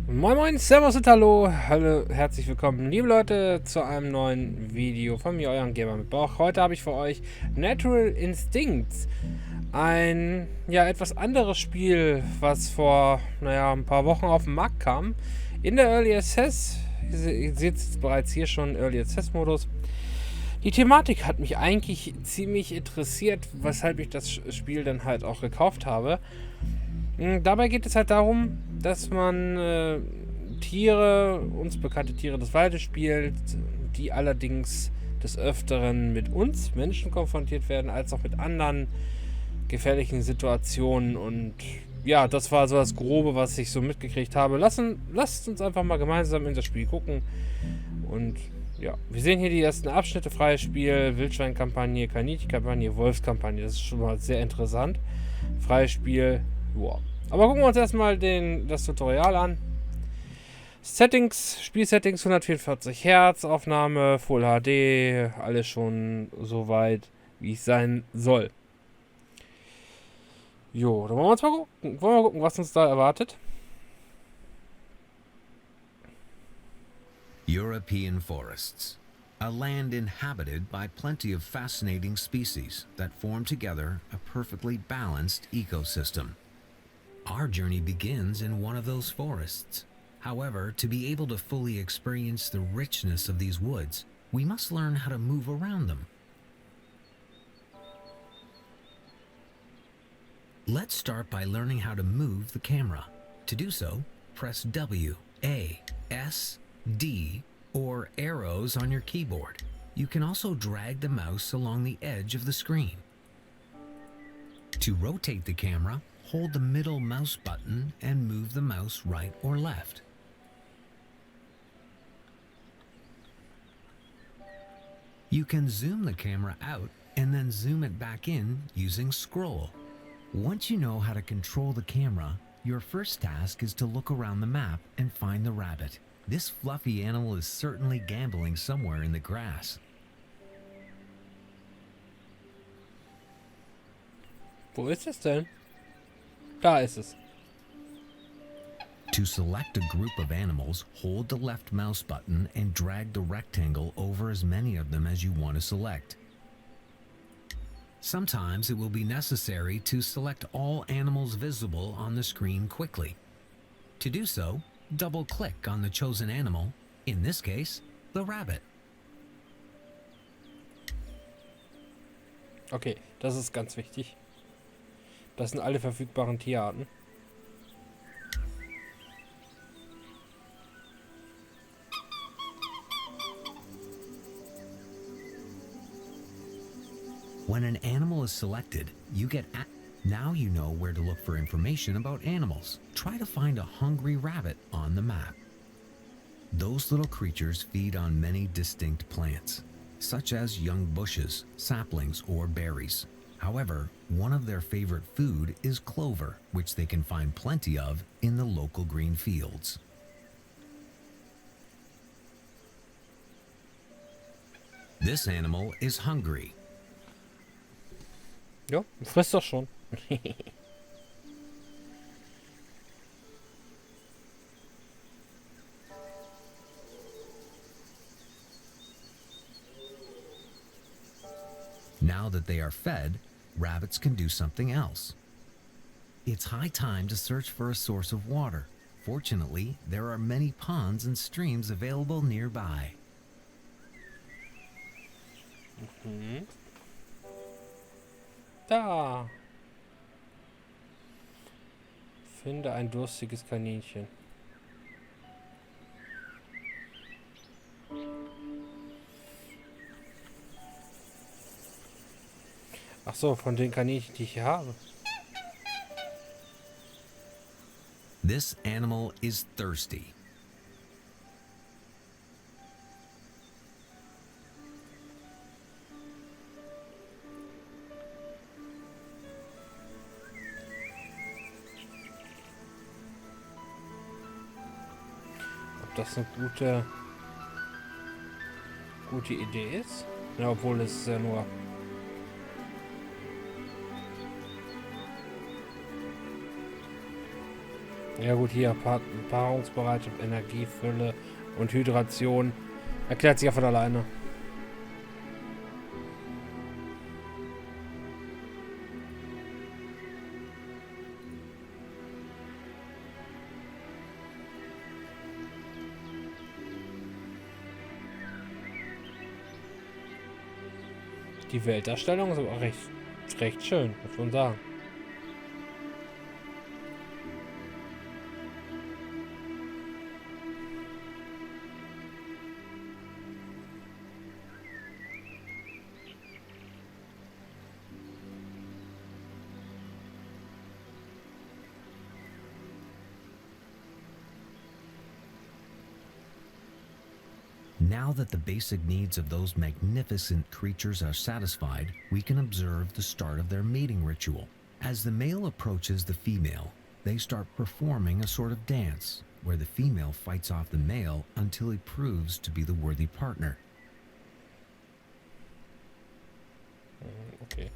Moin Moin, Servus und Hallo, herzlich willkommen, liebe Leute, zu einem neuen Video von mir, eurem Gamer mit Bauch. Heute habe ich für euch Natural Instincts, ein, etwas anderes Spiel, was vor, ein paar Wochen auf den Markt kam, in der Early Access. Ihr seht es bereits hier schon, Early Access Modus. Die Thematik hat mich eigentlich ziemlich interessiert, weshalb ich das Spiel dann halt auch gekauft habe. Dabei geht es halt darum, dass man Tiere, uns bekannte Tiere des Waldes spielt, die allerdings des Öfteren mit uns Menschen konfrontiert werden, als auch mit anderen gefährlichen Situationen. Und ja, das war so das Grobe, was ich so mitgekriegt habe. Lasst uns einfach mal gemeinsam in das Spiel gucken. Und ja, wir sehen hier die ersten Abschnitte: freies Spiel, Wildschwein-Kampagne, Kaninchen-Kampagne, Wolfskampagne. Das ist schon mal sehr interessant. Freies Spiel. Wow. Aber gucken wir uns erstmal das Tutorial an. Settings, Spielsettings 144 Hertz, Aufnahme, Full HD, alles schon so weit, wie es sein soll. Jo, dann wollen wir uns mal gucken, was uns da erwartet. European forests. A land inhabited by plenty of fascinating species that form together a perfectly balanced ecosystem. Our journey begins in one of those forests. However, to be able to fully experience the richness of these woods, we must learn how to move around them. Let's start by learning how to move the camera. To do so, press W, A, S, D, or arrows on your keyboard. You can also drag the mouse along the edge of the screen. To rotate the camera, hold the middle mouse button and move the mouse right or left. You can zoom the camera out and then zoom it back in using scroll. Once you know how to control the camera, your first task is to look around the map and find the rabbit. This fluffy animal is certainly gambling somewhere in the grass. Wo ist es denn? Da ist es. To select a group of animals, hold the left mouse button and drag the rectangle over as many of them as you want to select. Sometimes it will be necessary to select all animals visible on the screen quickly. To do so, double-click on the chosen animal, in this case, the rabbit. Okay, das ist ganz wichtig. Das sind alle verfügbaren Tierarten. When an animal is selected, you get now you know where to look for information about animals. Try to find a hungry rabbit on the map. Those little creatures feed on many distinct plants, such as young bushes, saplings, or berries. However, one of their favorite food is clover, which they can find plenty of in the local green fields. This animal is hungry. Ja, frisst doch schon. Now that they are fed, rabbits can do something else. It's high time to search for a source of water. Fortunately, there are many ponds and streams available nearby. Da. Finde ein durstiges Kaninchen. Ach so, von den Kaninchen, die ich hier habe. This animal is thirsty. Ob das eine gute Idee ist? Ja, obwohl es ist ja nur... Ja gut, hier Paarungsbereitschaft, Energiefülle und Hydration. Erklärt sich ja von alleine. Die Weltdarstellung ist aber recht schön, muss man sagen. Now that the basic needs of those magnificent creatures are satisfied, we can observe the start of their mating ritual. As the male approaches the female, they start performing a sort of dance, where the female fights off the male until he proves to be the worthy partner. Okay.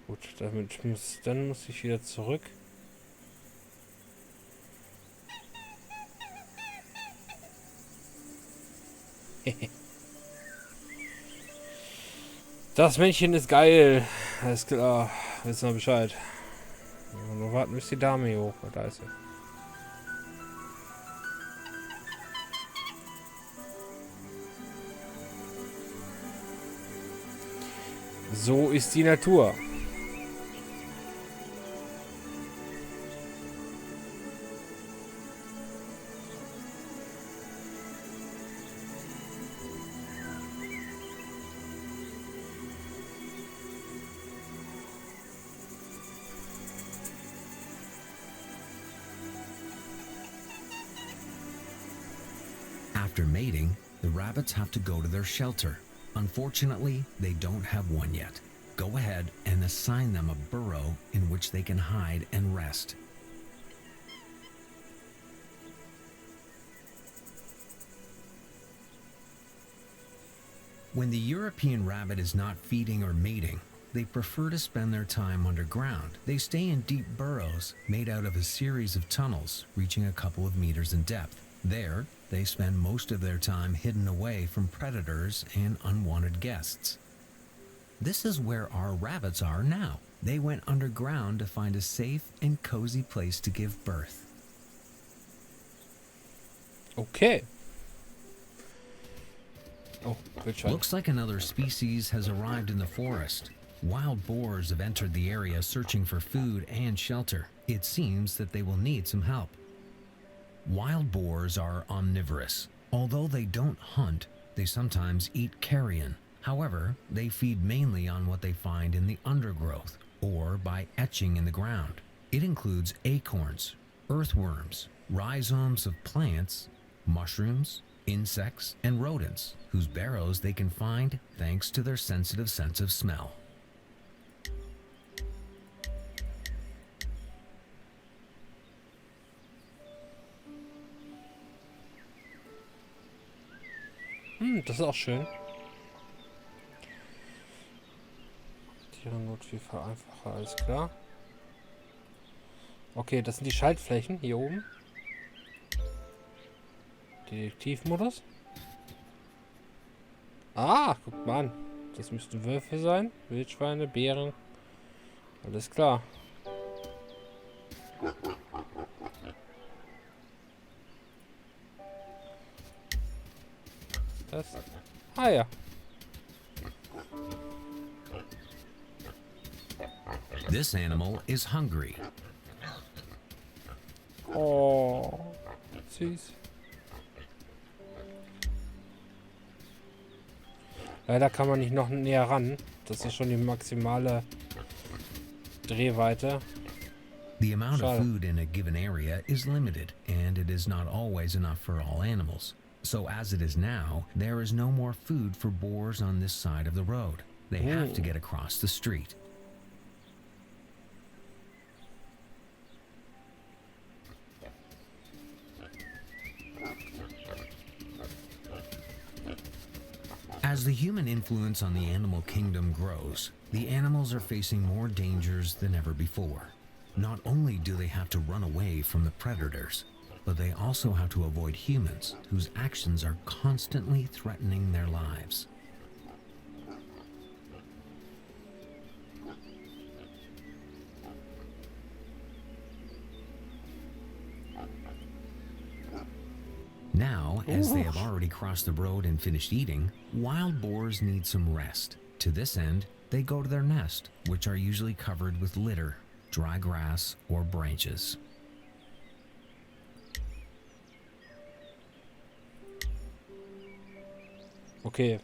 Gut, dann muss ich wieder zurück. Das Männchen ist geil. Alles klar. Wissen wir Bescheid. Nur warten, bis die Dame hier hoch. Da ist sie. So ist die Natur. After mating, the rabbits have to go to their shelter. Unfortunately, they don't have one yet. Go ahead and assign them a burrow in which they can hide and rest. When the European rabbit is not feeding or mating, they prefer to spend their time underground. They stay in deep burrows made out of a series of tunnels reaching a couple of meters in depth. There, they spend most of their time hidden away from predators and unwanted guests. This is where our rabbits are now. They went underground to find a safe and cozy place to give birth. Okay. Oh, good shot. Looks like another species has arrived in the forest. Wild boars have entered the area searching for food and shelter. It seems that they will need some help. Wild boars are omnivorous. Although they don't hunt, they sometimes eat carrion. However, they feed mainly on what they find in the undergrowth or by etching in the ground. It includes acorns, earthworms, rhizomes of plants, mushrooms, insects, and rodents, whose burrows they can find thanks to their sensitive sense of smell. Das ist auch schön. Tiere Not viel vereinfacher, alles klar. Okay, das sind die Schaltflächen hier oben. Detektivmodus. Ah, guck mal an. Das müssten Wölfe sein. Wildschweine, Bären. Alles klar. Das. Ah ja. This animal is hungry. Oh, süß. Leider kann man nicht noch näher ran. Das ist schon die maximale Drehweite. The amount Schade. of food in a given area is limited, and it is not always enough for all animals. So as it is now, there is no more food for boars on this side of the road. They have to get across the street. As As the human influence on the animal kingdom grows, the animals are facing more dangers than ever before. Not only do they have to run away from the predators, but they also have to avoid humans whose actions are constantly threatening their lives. Now, as they have already crossed the road and finished eating, wild boars need some rest. To this end, they go to their nest, which are usually covered with litter, dry grass, or branches. Okay,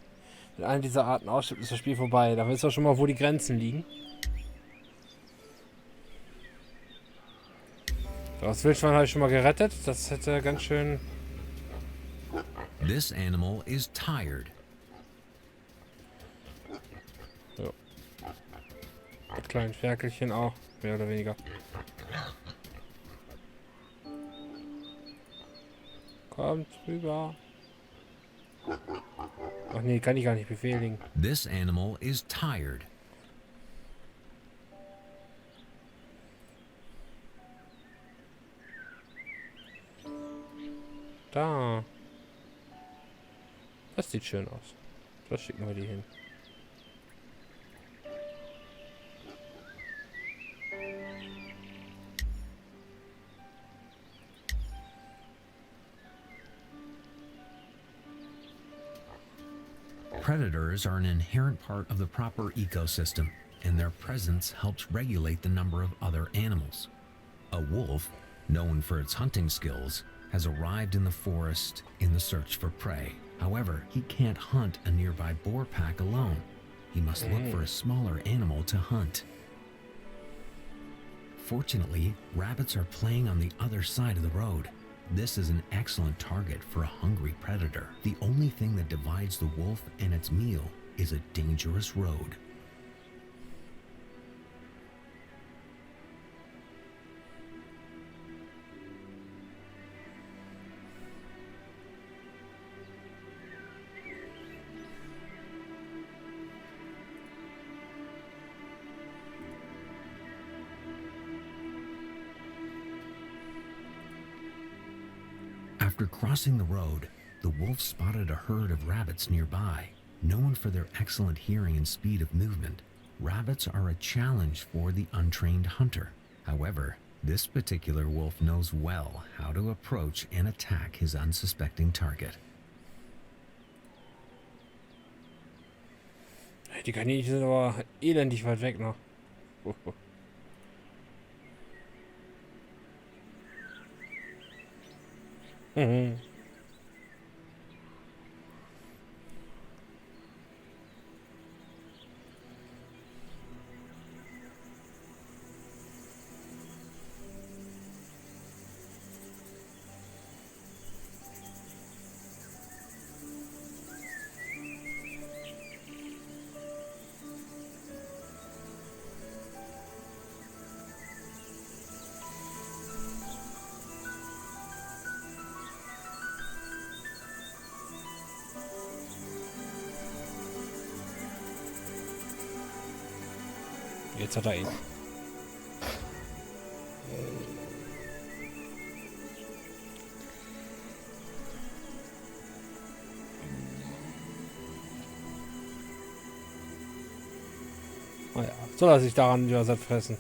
wenn eine dieser Arten ausstirbt, ist das Spiel vorbei. Da wissen wir schon mal, wo die Grenzen liegen. So, das Wildschwein habe ich schon mal gerettet. Das hätte ganz schön... This animal is tired. So. Mit kleinen Ferkelchen auch, mehr oder weniger. Kommt rüber. Ach nee, kann ich gar nicht befehligen. This animal is tired. Da. Das sieht schön aus. Das schicken wir die hin. Predators are an inherent part of the proper ecosystem, and their presence helps regulate the number of other animals. A wolf, known for its hunting skills, has arrived in the forest in the search for prey. However, he can't hunt a nearby boar pack alone. He must look for a smaller animal to hunt. Fortunately, rabbits are playing on the other side of the road. This is an excellent target for a hungry predator. The only thing that divides the wolf and its meal is a dangerous road. After crossing the road, the wolf spotted a herd of rabbits nearby. Known for their excellent hearing and speed of movement, rabbits are a challenge for the untrained hunter. However, this particular wolf knows well how to approach and attack his unsuspecting target. Die Kaninchen sind aber elendig weit weg noch. Mhm. Jetzt hat er ihn. Naja, soll er sich daran wieder satt fressen.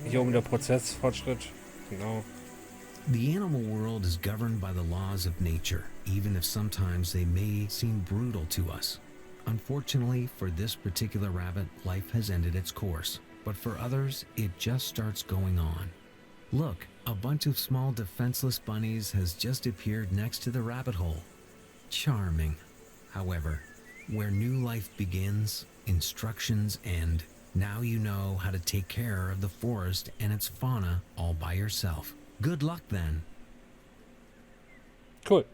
Hier oben der Prozessfortschritt. Genau. The animal world is governed by the laws of nature, even if sometimes they may seem brutal to us. Unfortunately, for this particular rabbit, life has ended its course. But for others, it just starts going on. Look, a bunch of small defenseless bunnies has just appeared next to the rabbit hole. Charming. However, where new life begins, instructions end. Now you know how to take care of the forest and its fauna all by yourself. Good luck then. Cool.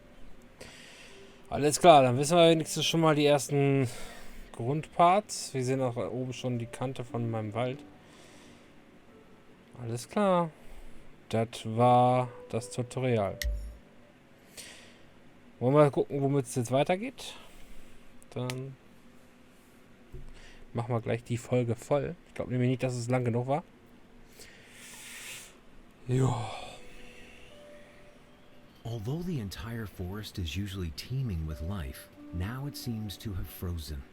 Alles klar, dann wissen wir wenigstens schon mal die ersten Grundparts. Wir sehen auch oben schon die Kante von meinem Wald. Alles klar. Das war das Tutorial. Wollen wir gucken, womit es jetzt weitergeht? Dann machen wir gleich die Folge voll. Ich glaube nämlich nicht, dass es lang genug war. Ja. Although the entire forest is usually teeming with life, now it seems to have frozen.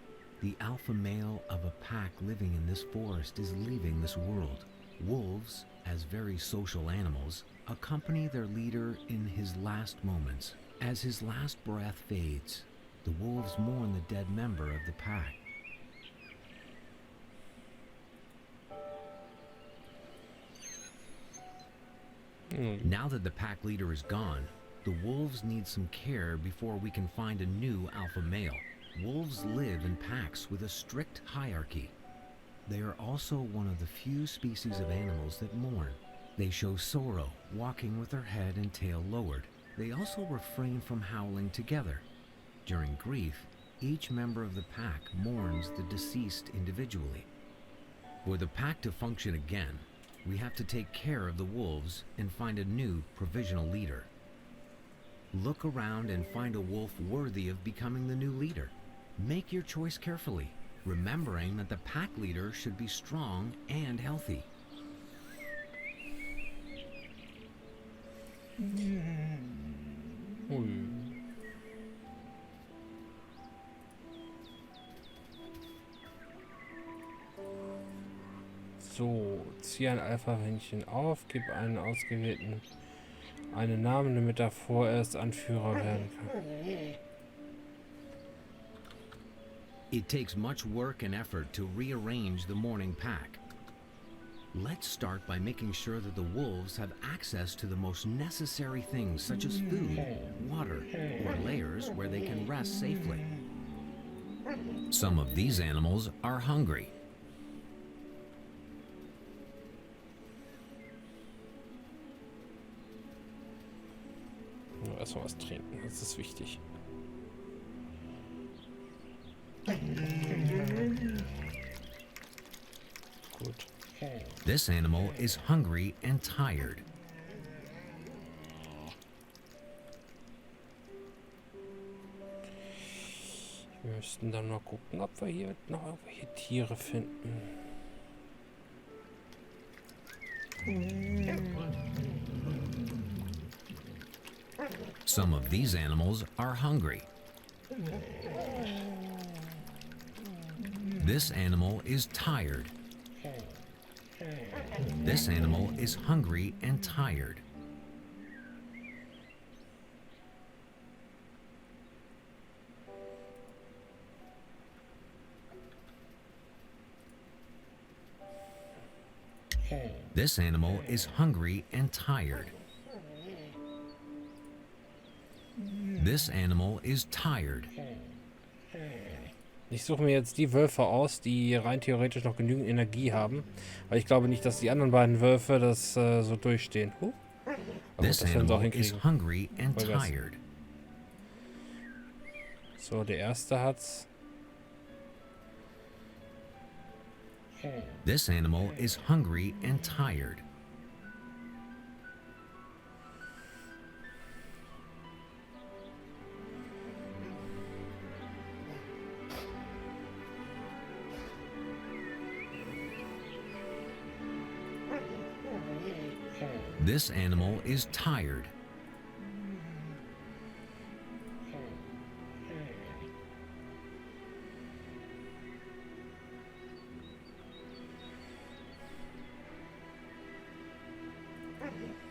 The alpha male of a pack living in this forest is leaving this world. Wolves, as very social animals, accompany their leader in his last moments. As his last breath fades, the wolves mourn the dead member of the pack. Now that the pack leader is gone, the wolves need some care before we can find a new alpha male. Wolves live in packs with a strict hierarchy. They are also one of the few species of animals that mourn. They show sorrow, walking with their head and tail lowered. They also refrain from howling together. During grief, each member of the pack mourns the deceased individually. For the pack to function again, we have to take care of the wolves and find a new provisional leader. Look around and find a wolf worthy of becoming the new leader. Make your choice carefully, remembering that the pack leader should be strong and healthy. So, ziehe ein Alpha-Männchen auf, gib einen ausgewählten einen Namen, damit er vorerst Anführer werden kann. It takes much work and effort to rearrange the mourning pack. Let's start by making sure that the wolves have access to the most necessary things such as food, water, or lairs where they can rest safely. Some of these animals are hungry. Nur erstmal was trinken, das ist wichtig. Gut. This animal is hungry and tired. Wir müssten dann mal gucken, ob wir hier noch irgendwelche Tiere finden. Some of these animals are hungry. This animal is tired. This animal is hungry and tired. This animal is hungry and tired. This animal is tired. Ich suche mir jetzt die Wölfe aus, die rein theoretisch noch genügend Energie haben. Weil ich glaube nicht, dass die anderen beiden Wölfe das so durchstehen. Aber This das werden sie auch animal is hinkriegen. hungry and Vollgas. tired. So, der erste hat's. This animal is hungry and tired. This animal is tired.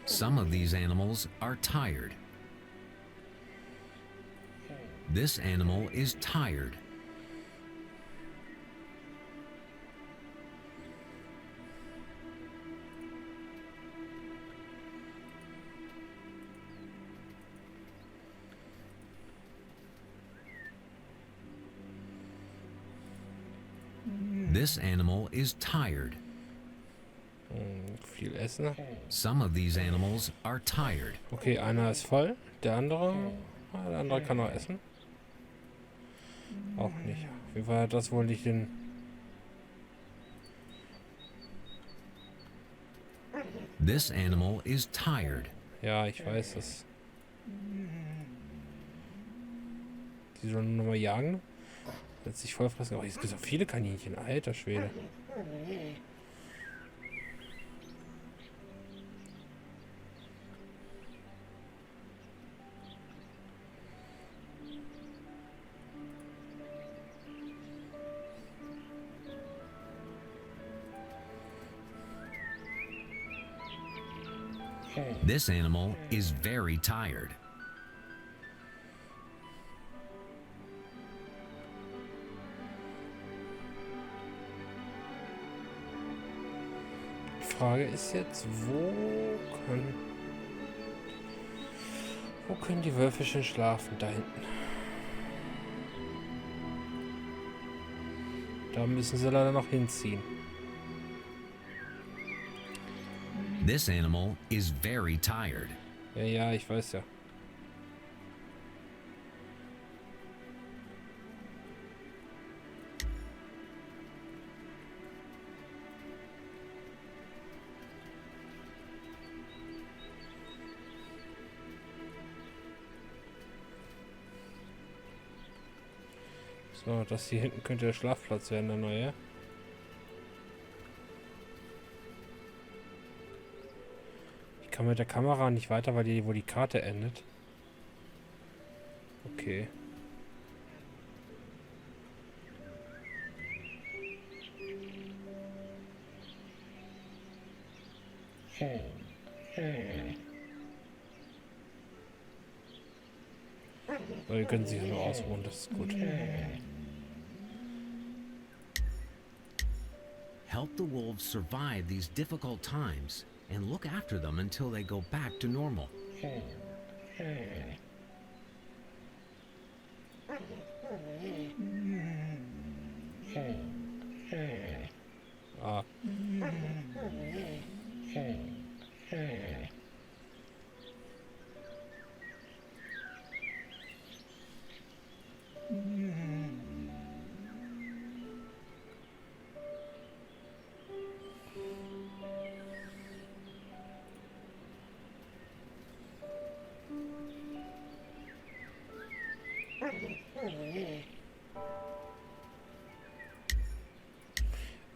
Some of these animals are tired. This animal is tired. This animal is tired. Viel Essen. Some of these animals are tired. Okay, einer ist voll. Der andere kann noch essen. Auch nicht. Wie war das wohl nicht den... This animal is tired. Ja, ich weiß es. Die sollen nur noch mal jagen. Jetzt sich voll fressen. Oh, jetzt gibt es auch viele Kaninchen. Alter Schwede. This animal is very tired. Die Frage ist jetzt, wo können die Wölfe schon schlafen? Da hinten. Da müssen sie leider noch hinziehen. This animal is very tired. Ja, ich weiß ja. So, das hier hinten könnte der Schlafplatz werden, der neue. Ich kann mit der Kamera nicht weiter, weil wo die Karte endet. Okay. So, ihr könnt sich nur ausruhen, das ist gut. Help the wolves survive these difficult times and look after them until they go back to normal. Ah.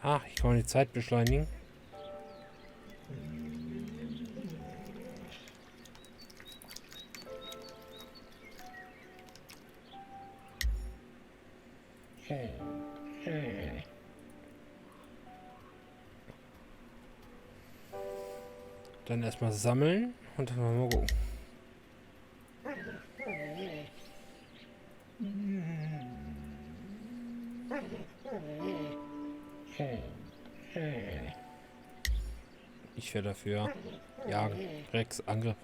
Ah, ich kann die Zeit beschleunigen. Dann erstmal sammeln und dann mal gucken. Ich wäre dafür. Jagen. Rex, Angriff.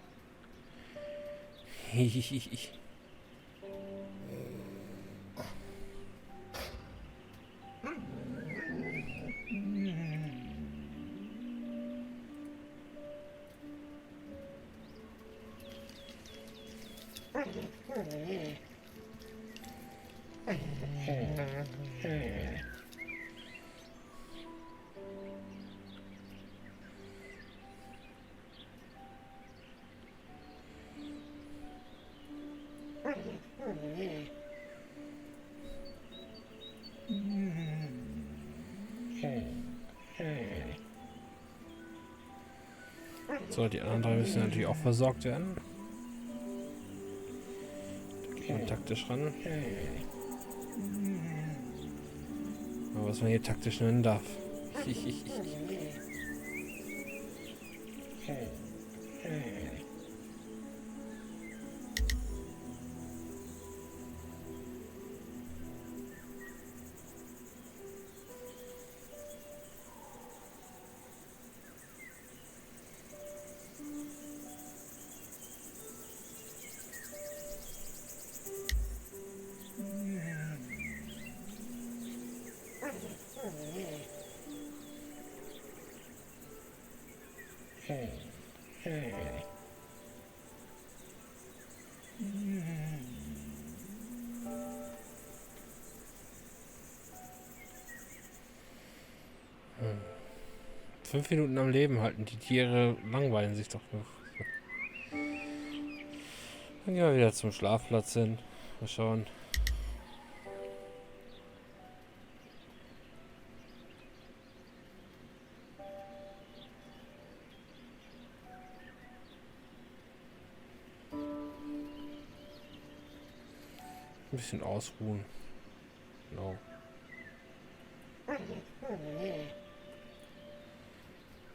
So, die anderen drei müssen natürlich auch versorgt werden. Da geht man taktisch ran. Aber was man hier taktisch nennen darf. Fünf Minuten am Leben halten. Die Tiere langweilen sich doch noch. Dann gehen wir wieder zum Schlafplatz hin. Mal schauen. Ein bisschen ausruhen. Genau.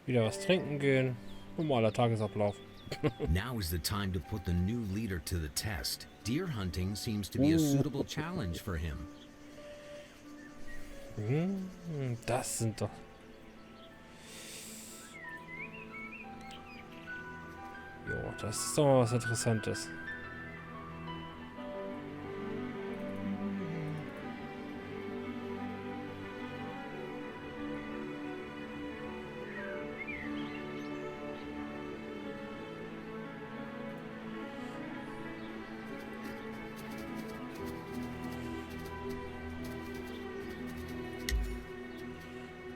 Wieder was trinken gehen. Normaler Tagesablauf. Now is the time to put the new leader to the test. Deer hunting seems to be a suitable challenge for him. Das sind doch... Jo, das ist doch mal was Interessantes.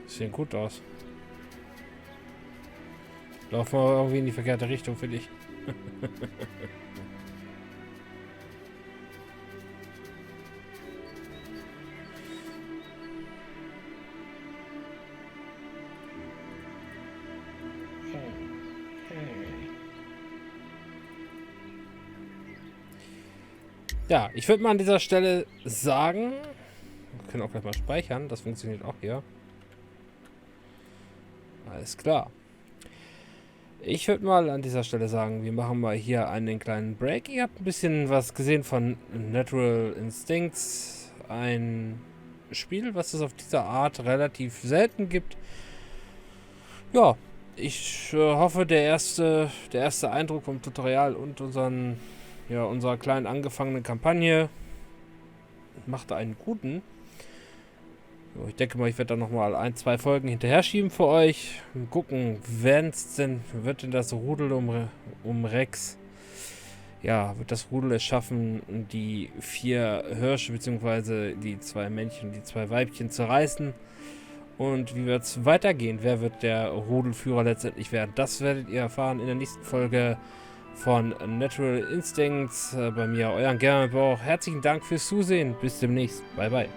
Sehen gut aus. Laufen wir irgendwie in die verkehrte Richtung, finde ich. Ja, ich würde mal an dieser Stelle sagen, wir können auch gleich mal speichern, das funktioniert auch hier. Alles klar. Ich würde mal an dieser Stelle sagen, wir machen mal hier einen kleinen Break. Ihr habt ein bisschen was gesehen von Natural Instincts. Ein Spiel, was es auf dieser Art relativ selten gibt. Ja, ich hoffe, der erste Eindruck vom Tutorial und unserer kleinen angefangenen Kampagne macht einen guten. Ich denke mal, ich werde da nochmal 1-2 Folgen hinterher schieben für euch. Mal gucken, wird denn das Rudel um Rex, ja, wird das Rudel es schaffen, die 4 Hirsche bzw. die 2 Männchen und die 2 Weibchen zu reißen? Und wie wird es weitergehen? Wer wird der Rudelführer letztendlich werden? Das werdet ihr erfahren in der nächsten Folge von Natural Instincts. Bei mir, euren German Bauch. Herzlichen Dank fürs Zusehen. Bis demnächst. Bye, bye.